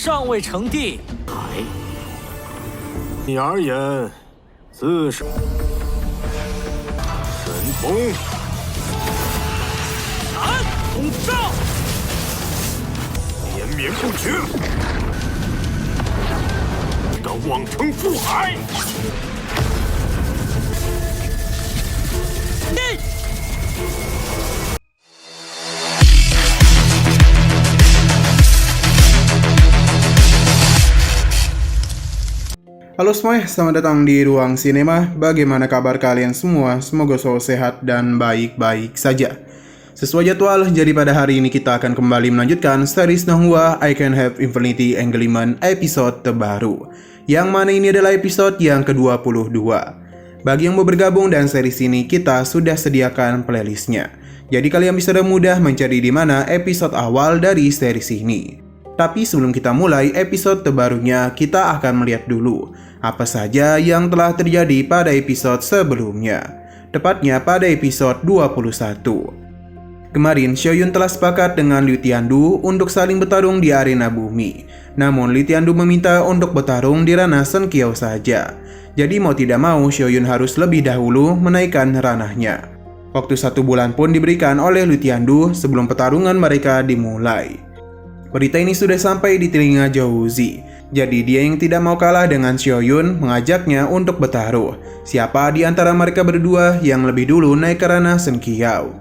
尚未成帝。你而言，自是神通。南统诏，连绵不绝，敢妄称覆海！Halo semuanya, selamat datang di Ruang Sinema. Bagaimana kabar kalian semua? Semoga selalu sehat dan baik-baik saja. Sesuai jadwal, jadi pada hari ini kita akan kembali melanjutkan series Nahua I Can Have Infinity Engagement episode terbaru, yang mana ini adalah episode yang ke-22. Bagi yang mau bergabung dan series ini, kita sudah sediakan playlistnya. Jadi kalian bisa dengan mudah mencari di mana episode awal dari series ini. Tapi sebelum kita mulai episode terbarunya, kita akan melihat dulu apa saja yang telah terjadi pada episode sebelumnya, tepatnya pada episode 21. Kemarin, Xiaoyun telah sepakat dengan Liu Tiandu untuk saling bertarung di arena bumi. Namun, Liu Tiandu meminta untuk bertarung di ranah Shen Qiao saja. Jadi mau tidak mau, Xiaoyun harus lebih dahulu menaikkan ranahnya. Waktu 1 bulan pun diberikan oleh Liu Tiandu sebelum pertarungan mereka dimulai. Berita ini sudah sampai di telinga Zhou Zi. Jadi dia yang tidak mau kalah dengan Xiaoyun mengajaknya untuk bertaruh. Siapa di antara mereka berdua yang lebih dulu naik ke ranah Shen Qiao?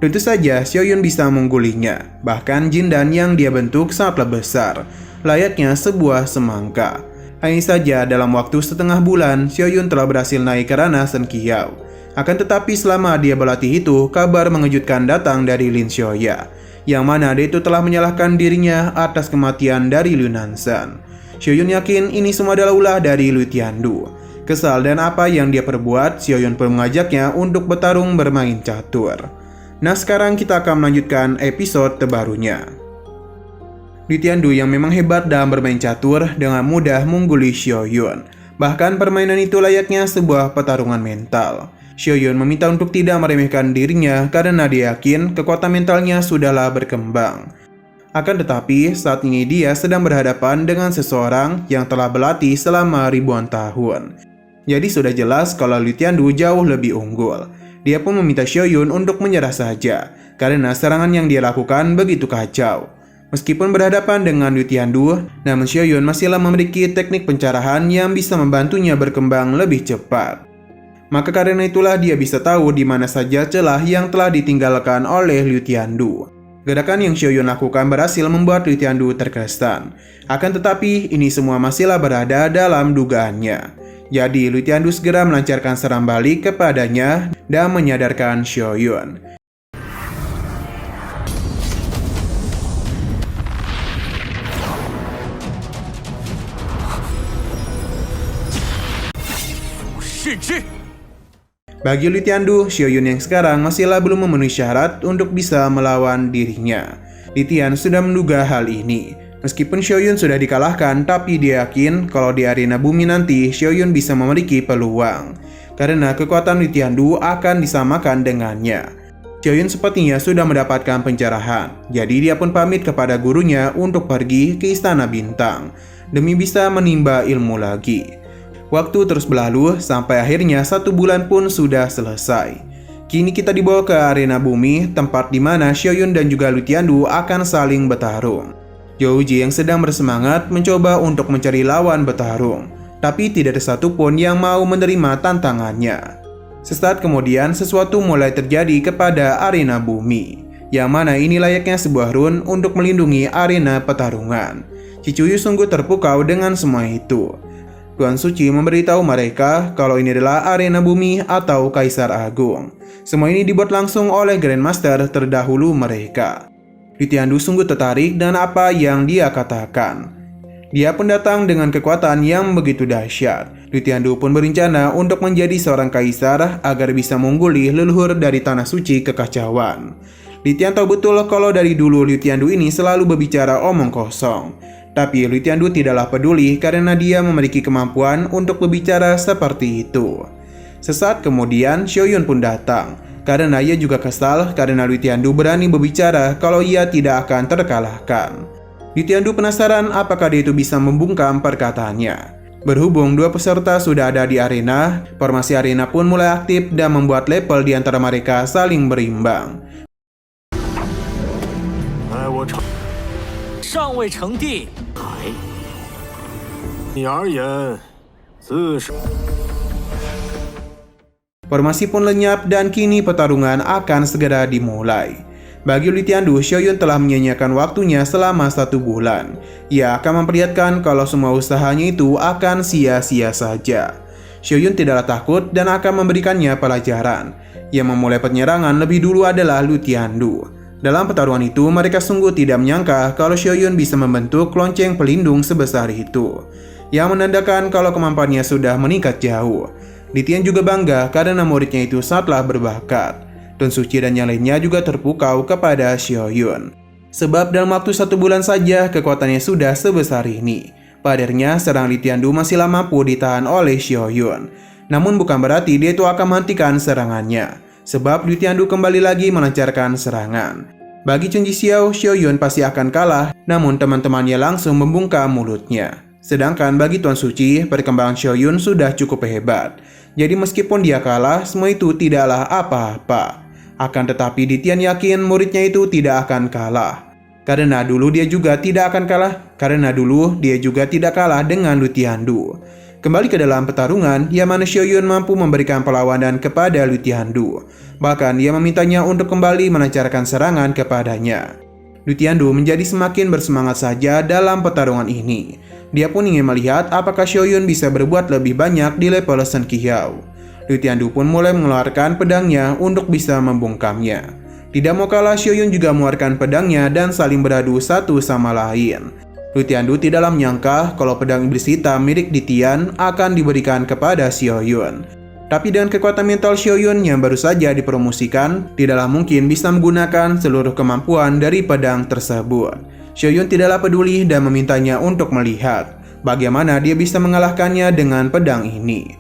Tentu saja Xiaoyun bisa menggulinya. Bahkan Jindan yang dia bentuk sangatlah besar, layaknya sebuah semangka. Hanya saja dalam waktu setengah bulan, Xiaoyun telah berhasil naik ke ranah Shen Qiao. Akan tetapi selama dia berlatih itu, kabar mengejutkan datang dari Lin Xiaoya, yang mana dia itu telah menyalahkan dirinya atas kematian dari Liu Nanshan. Xiaoyun yakin ini semua adalah ulah dari Liu Tiandu. Kesal dan apa yang dia perbuat, Xiaoyun pun mengajaknya untuk bertarung bermain catur. Nah, sekarang kita akan melanjutkan episode terbarunya. Liu Tiandu yang memang hebat dalam bermain catur dengan mudah mengungguli Xiaoyun. Bahkan permainan itu layaknya sebuah pertarungan mental. Xiaoyun meminta untuk tidak meremehkan dirinya karena dia yakin kekuatan mentalnya sudahlah berkembang. Akan tetapi, saat ini dia sedang berhadapan dengan seseorang yang telah berlatih selama ribuan tahun. Jadi sudah jelas kalau Liu Tiandu jauh lebih unggul. Dia pun meminta Xiaoyun untuk menyerah saja, karena serangan yang dia lakukan begitu kacau. Meskipun berhadapan dengan Liu Tiandu, namun Xiaoyun masihlah memiliki teknik pencerahan yang bisa membantunya berkembang lebih cepat. Maka karena itulah dia bisa tahu di mana saja celah yang telah ditinggalkan oleh Liu Tiandu. Gerakan yang Xiaoyun lakukan berhasil membuat Liu Tiandu terkesan. Akan tetapi ini semua masihlah berada dalam dugaannya. Jadi Liu Tiandu segera melancarkan serangan balik kepadanya dan menyadarkan Xiaoyun. Bagi Liu Tiandu, Xiaoyun yang sekarang masihlah belum memenuhi syarat untuk bisa melawan dirinya. Li Tian sudah menduga hal ini. Meskipun Xiaoyun sudah dikalahkan, tapi dia yakin kalau di arena bumi nanti Xiaoyun bisa memiliki peluang. Karena kekuatan Liu Tiandu akan disamakan dengannya. Xiaoyun sepertinya sudah mendapatkan pencerahan. Jadi dia pun pamit kepada gurunya untuk pergi ke Istana Bintang demi bisa menimba ilmu lagi. Waktu terus berlalu sampai akhirnya 1 bulan pun sudah selesai. Kini kita dibawa ke arena bumi, tempat di mana Xiaoyun dan juga Liu Tiandu akan saling bertarung. Zhou Zi yang sedang bersemangat mencoba untuk mencari lawan bertarung, tapi tidak ada satupun yang mau menerima tantangannya. Sesaat kemudian sesuatu mulai terjadi kepada arena bumi, yang mana ini layaknya sebuah rune untuk melindungi arena pertarungan. Cicuyu sungguh terpukau dengan semua itu. Tuan Suci memberitahu mereka kalau ini adalah arena bumi atau Kaisar Agung. Semua ini dibuat langsung oleh Grandmaster terdahulu mereka. Liu Tiandu sungguh tertarik dengan apa yang dia katakan. Dia pun datang dengan kekuatan yang begitu dahsyat. Liu Tiandu pun berencana untuk menjadi seorang kaisar agar bisa mengungguli leluhur dari Tanah Suci Kekacauan. Li Tian tahu betul kalau dari dulu Liu Tiandu ini selalu berbicara omong kosong. Tapi Liu Tiandu tidaklah peduli karena dia memiliki kemampuan untuk berbicara seperti itu. Sesaat kemudian Xiaoyun pun datang. Karena ia juga kesal karena Liu Tiandu berani berbicara kalau ia tidak akan terkalahkan. Liu Tiandu penasaran apakah dia itu bisa membungkam perkataannya. Berhubung dua peserta sudah ada di arena, formasi arena pun mulai aktif dan membuat level di antara mereka saling berimbang. 我成尚未成帝，海，你而言，自是 Formasi pun lenyap dan kini pertarungan akan segera dimulai. Bagi Liu Tiandu, Xiaoyun telah menyanyiakan waktunya selama 1 bulan. Ia akan memperlihatkan kalau semua usahanya itu akan sia-sia saja. Xiaoyun tidaklah takut dan akan memberikannya pelajaran. Yang memulai penyerangan lebih dulu adalah Liu Tiandu. Dalam pertarungan itu, mereka sungguh tidak menyangka kalau Xiaoyun bisa membentuk lonceng pelindung sebesar itu, yang menandakan kalau kemampuannya sudah meningkat jauh. Li Tian juga bangga karena muridnya itu sangatlah berbakat. Tun Suci dan yang lainnya juga terpukau kepada Xiaoyun. Sebab dalam waktu 1 bulan saja kekuatannya sudah sebesar ini. Padarnya serang Li Tiandu masihlah mampu ditahan oleh Xiaoyun. Namun bukan berarti dia itu akan menghentikan serangannya. Sebab Li Tiandu kembali lagi melancarkan serangan. Bagi Chen Jixiao, Xiaoyun pasti akan kalah, namun teman-temannya langsung membungkam mulutnya. Sedangkan bagi Tuan Suci, perkembangan Xiaoyun sudah cukup hebat. Jadi meskipun dia kalah, semua itu tidaklah apa-apa. Akan tetapi Li Tian yakin muridnya itu tidak akan kalah. Karena dulu dia juga tidak kalah dengan Liu Tiandu. Kembali ke dalam pertarungan, yang mana Xiaoyun mampu memberikan perlawanan kepada Liu Tiandu. Bahkan dia memintanya untuk kembali melancarkan serangan kepadanya. Liu Tiandu menjadi semakin bersemangat saja dalam pertarungan ini. Dia pun ingin melihat apakah Xiaoyun bisa berbuat lebih banyak di level Shen Qiao. Liu Tiandu pun mulai mengeluarkan pedangnya untuk bisa membungkamnya. Tidak mau kalah, Xiaoyun juga mengeluarkan pedangnya dan saling beradu satu sama lain. Liu Tiandu tidaklah menyangka kalau pedang iblis hitam milik Li Tian akan diberikan kepada Xiaoyun. Tapi dengan kekuatan mental Xiaoyun yang baru saja dipromosikan, tidaklah mungkin bisa menggunakan seluruh kemampuan dari pedang tersebut. Xiaoyun tidaklah peduli dan memintanya untuk melihat bagaimana dia bisa mengalahkannya dengan pedang ini.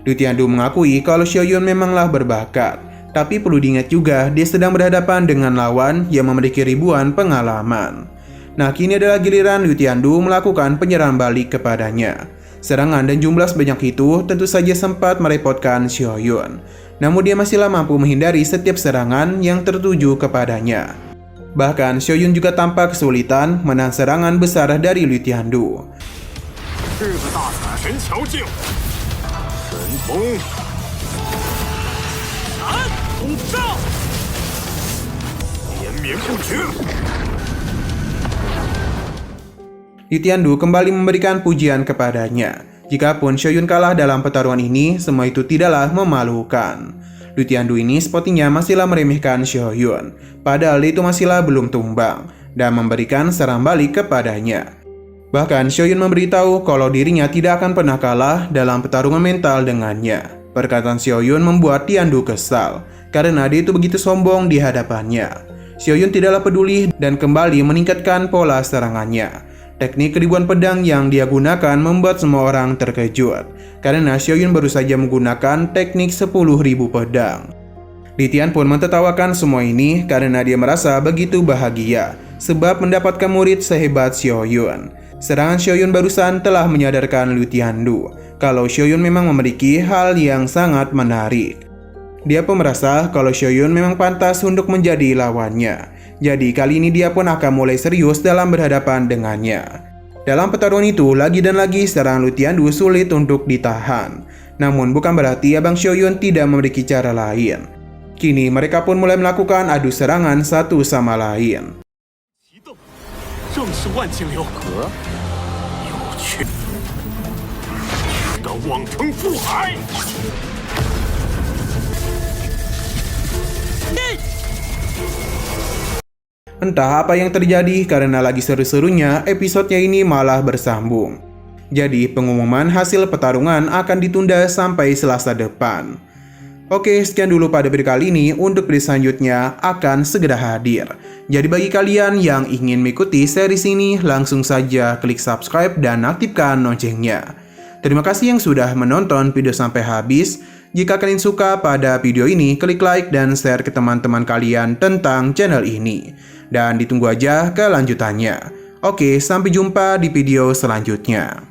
Liu Tiandu mengakui kalau Xiaoyun memanglah berbakat, tapi perlu diingat juga dia sedang berhadapan dengan lawan yang memiliki ribuan pengalaman. Nah, kini adalah giliran Liu Tiandu melakukan penyerangan balik kepadanya. Serangan dan jumlah sebanyak itu tentu saja sempat merepotkan Xiaoyun. Namun dia masihlah mampu menghindari setiap serangan yang tertuju kepadanya. Bahkan Xiaoyun juga tampak kesulitan menahan serangan besar dari Liu Tiandu. 日子大伞神桥镜，神通 闪统照，连绵不绝。 Liu Tiandu kembali memberikan pujian kepadanya. Jikapun Xiaoyun kalah dalam pertarungan ini, semua itu tidaklah memalukan. Liu Tiandu ini sepertinya masihlah meremehkan Xiaoyun, padahal itu masihlah belum tumbang, dan memberikan serang balik kepadanya. Bahkan Xiaoyun memberitahu kalau dirinya tidak akan pernah kalah dalam pertarungan mental dengannya. Perkataan Xiaoyun membuat Tiandu kesal, karena dia itu begitu sombong di hadapannya. Xiaoyun tidaklah peduli dan kembali meningkatkan pola serangannya. Teknik ribuan pedang yang dia gunakan membuat semua orang terkejut, karena Xiaoyun baru saja menggunakan teknik 10.000 pedang. Li Tian pun mentertawakan semua ini karena dia merasa begitu bahagia, sebab mendapatkan murid sehebat Xiaoyun. Serangan Xiaoyun barusan telah menyadarkan Liu Tiandu kalau Xiaoyun memang memiliki hal yang sangat menarik. Dia pun merasa kalau Xiaoyun memang pantas untuk menjadi lawannya. Jadi kali ini dia pun akan mulai serius dalam berhadapan dengannya. Dalam pertarungan itu, lagi dan lagi serangan Liu Tiandu sulit untuk ditahan. Namun bukan berarti Abang Xiaoyun tidak memiliki cara lain. Kini mereka pun mulai melakukan adu serangan satu sama lain. 正是万金流河，有趣的望城覆海。 Entah apa yang terjadi karena lagi seru-serunya episodenya ini malah bersambung. Jadi pengumuman hasil pertarungan akan ditunda sampai Selasa depan. Oke, sekian dulu pada video kali ini. Untuk video selanjutnya akan segera hadir. Jadi bagi kalian yang ingin mengikuti series ini, langsung saja klik subscribe dan aktifkan loncengnya. Terima kasih yang sudah menonton video sampai habis. Jika kalian suka pada video ini, klik like dan share ke teman-teman kalian tentang channel ini. Dan ditunggu aja kelanjutannya. Oke, sampai jumpa di video selanjutnya.